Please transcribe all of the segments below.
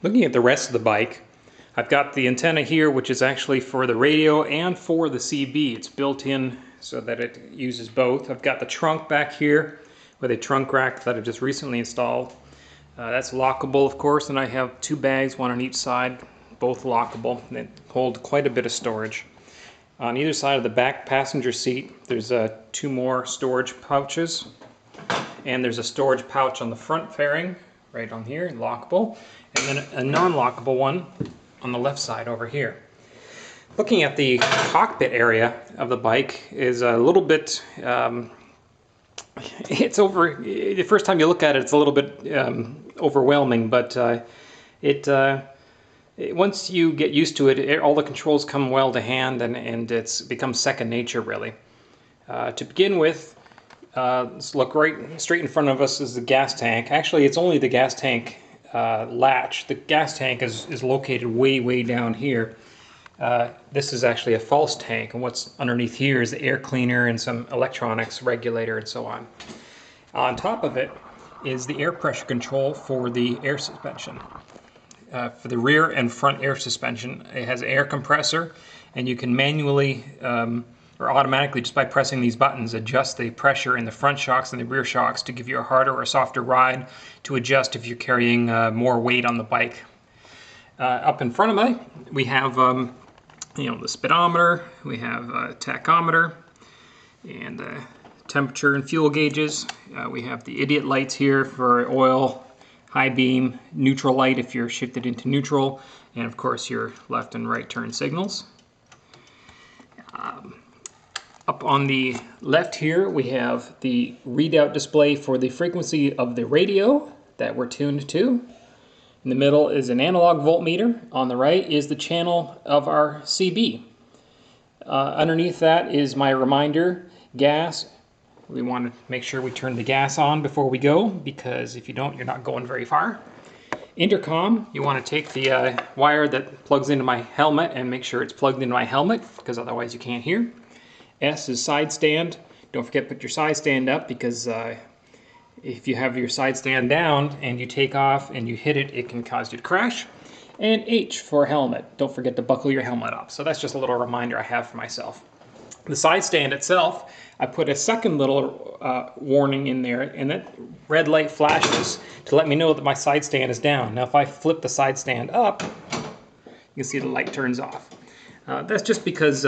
Looking at the rest of the bike, I've got the antenna here, which is actually for the radio and for the CB. It's built in so that it uses both. I've got the trunk back here with a trunk rack that I've just recently installed. That's lockable, of course, and I have two bags, one on each side, both lockable, and they hold quite a bit of storage. On either side of the back passenger seat, there's two more storage pouches, and there's a storage pouch on the front fairing, right on here, lockable, and then a non-lockable one on the left side over here. Looking at the cockpit area of the bike is a little bit, the first time you look at it, it's a little bit overwhelming, but once you get used to it, all the controls come well to hand, and it's become second nature, really. To begin with, let's look right straight in front of us is the gas tank. Actually, it's only the gas tank latch. The gas tank is located way down here. This is actually a false tank, and what's underneath here is the air cleaner and some electronics, regulator, and so on. On top of it is the air pressure control for the air suspension. For the rear and front air suspension, it has an air compressor, and you can manually or automatically, just by pressing these buttons, adjust the pressure in the front shocks and the rear shocks to give you a harder or softer ride, to adjust if you're carrying more weight on the bike. Up in front of me, we have the speedometer, we have a tachometer, and temperature and fuel gauges. We have the idiot lights here for oil, high beam, neutral light if you're shifted into neutral, and of course your left and right turn signals. Up on the left here, we have the readout display for the frequency of the radio that we're tuned to. In the middle is an analog voltmeter. On the right is the channel of our CB. Underneath that is my reminder, gas. We want to make sure we turn the gas on before we go, because if you don't, you're not going very far. Intercom, you want to take the wire that plugs into my helmet and make sure it's plugged into my helmet, because otherwise you can't hear. S is side stand. Don't forget to put your side stand up, because if you have your side stand down and you take off and you hit it, it can cause you to crash. And H for helmet. Don't forget to buckle your helmet up. So that's just a little reminder I have for myself. The side stand itself, I put a second little warning in there, and that red light flashes to let me know that my side stand is down. Now if I flip the side stand up, you can see the light turns off. That's just because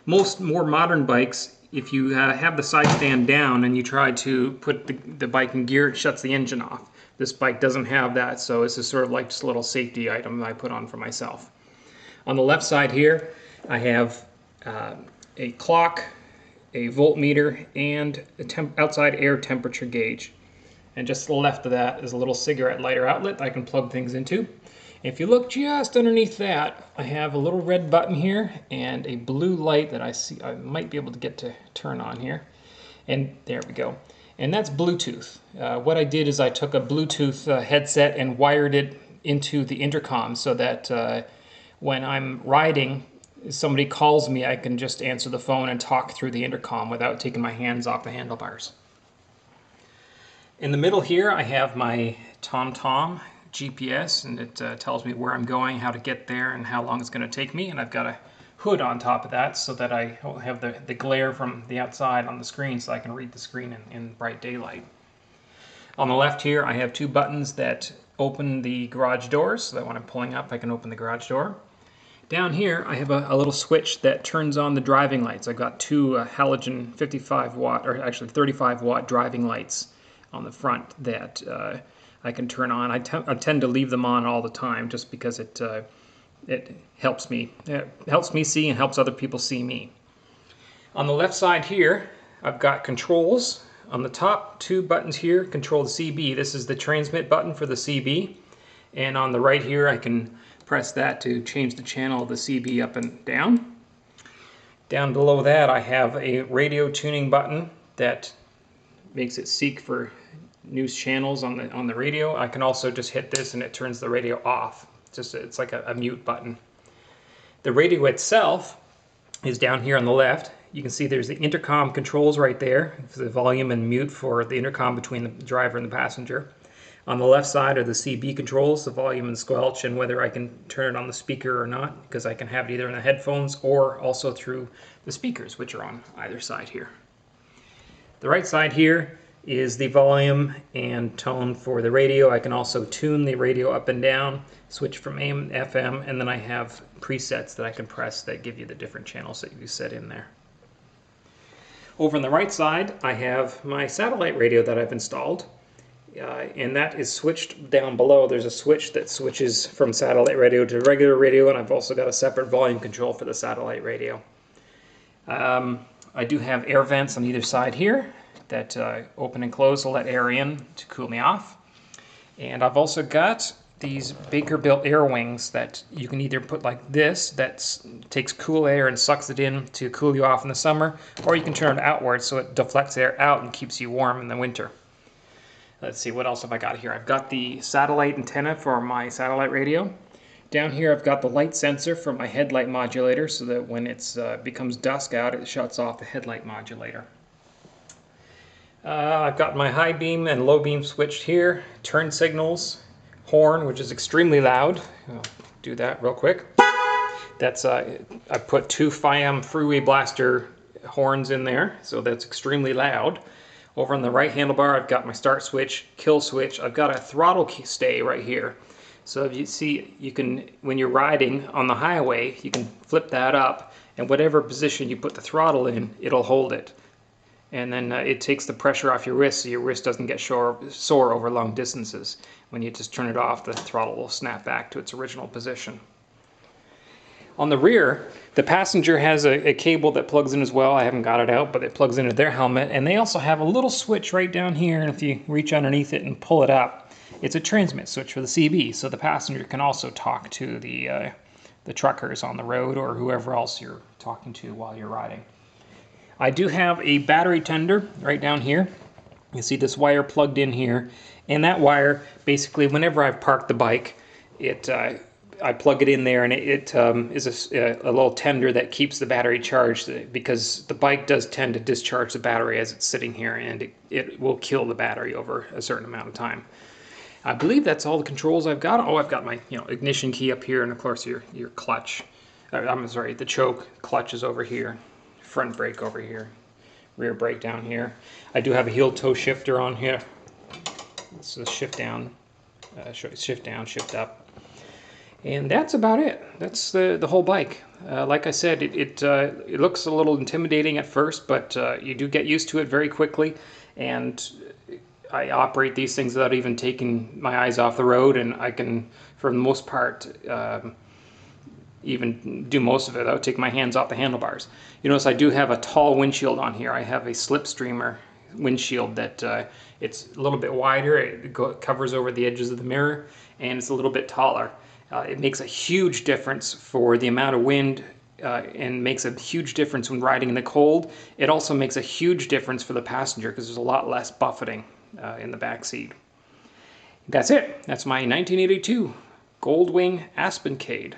most more modern bikes, if you have the side stand down and you try to put the bike in gear, it shuts the engine off. This bike doesn't have that, so this is sort of like just a little safety item I put on for myself. On the left side here, I have a clock, a voltmeter, and a outside air temperature gauge. And just to the left of that is a little cigarette lighter outlet I can plug things into. If you look just underneath that, I have a little red button here and a blue light that I might be able to get to turn on here. And there we go. And that's Bluetooth. What I did is I took a Bluetooth headset and wired it into the intercom so that when I'm riding, if somebody calls me, I can just answer the phone and talk through the intercom without taking my hands off the handlebars. In the middle here, I have my Tomtom GPS, and it tells me where I'm going, how to get there, and how long it's going to take me. And I've got a hood on top of that so that I don't have the glare from the outside on the screen, so I can read the screen in bright daylight. On the left here, I have two buttons that open the garage doors, so that when I'm pulling up, I can open the garage door. Down here, I have a little switch that turns on the driving lights. I've got two halogen 55 watt, or actually 35 watt driving lights on the front that I can turn on. I tend to leave them on all the time just because it helps me. It helps me see and helps other people see me. On the left side here, I've got controls. On the top two buttons here control the CB. This is the transmit button for the CB. And on the right here, I can press that to change the channel of the CB up and down. Down below that, I have a radio tuning button that makes it seek for news channels on the radio. I can also just hit this and it turns the radio off. It's like a mute button. The radio itself is down here on the left. You can see there's the intercom controls right there for the volume and mute for the intercom between the driver and the passenger. On the left side are the CB controls, the volume and squelch, and whether I can turn it on the speaker or not, because I can have it either in the headphones or also through the speakers, which are on either side here. The right side here is the volume and tone for the radio. I can also tune the radio up and down, switch from AM to FM, and then I have presets that I can press that give you the different channels that you set in there. Over on the right side, I have my satellite radio that I've installed. And that is switched down below. There's a switch that switches from satellite radio to regular radio, and I've also got a separate volume control for the satellite radio. I do have air vents on either side here that open and close to let air in to cool me off. And I've also got these Baker-built air wings that you can either put like this, that takes cool air and sucks it in to cool you off in the summer, or you can turn it outwards so it deflects air out and keeps you warm in the winter. Let's see, what else have I got here? I've got the satellite antenna for my satellite radio. Down here I've got the light sensor for my headlight modulator so that when it becomes dusk out, it shuts off the headlight modulator. I've got my high beam and low beam switched here, turn signals, horn, which is extremely loud. I'll do that real quick. That's I put 2 FIAM Freeway Blaster horns in there, so that's extremely loud. Over on the right handlebar, I've got my start switch, kill switch. I've got a throttle stay right here. So if you see, you can, when you're riding on the highway, you can flip that up, and whatever position you put the throttle in, it'll hold it. And then it takes the pressure off your wrist, so your wrist doesn't get sore over long distances. When you just turn it off, the throttle will snap back to its original position. On the rear, the passenger has a cable that plugs in as well. I haven't got it out, but it plugs into their helmet. And they also have a little switch right down here, and if you reach underneath it and pull it up, it's a transmit switch for the CB, so the passenger can also talk to the truckers on the road or whoever else you're talking to while you're riding. I do have a battery tender right down here. You see this wire plugged in here, and that wire, basically, whenever I've parked the bike, I plug it in there, and it is a little tender that keeps the battery charged, because the bike does tend to discharge the battery as it's sitting here, and it will kill the battery over a certain amount of time. I believe that's all the controls I've got. Oh, I've got my ignition key up here, and of course your clutch. I'm sorry, the choke clutch is over here, front brake over here, rear brake down here. I do have a heel toe shifter on here. This is shift down, shift up. And that's about it. That's the whole bike. Like I said, it looks a little intimidating at first, but you do get used to it very quickly. And I operate these things without even taking my eyes off the road, and I can, for the most part, even do most of it without taking my hands off the handlebars. You notice I do have a tall windshield on here. I have a slipstreamer windshield that it's a little bit wider. It covers over the edges of the mirror, and it's a little bit taller. It makes a huge difference for the amount of wind and makes a huge difference when riding in the cold. It also makes a huge difference for the passenger because there's a lot less buffeting in the back seat. That's it. That's my 1982 Goldwing Aspencade.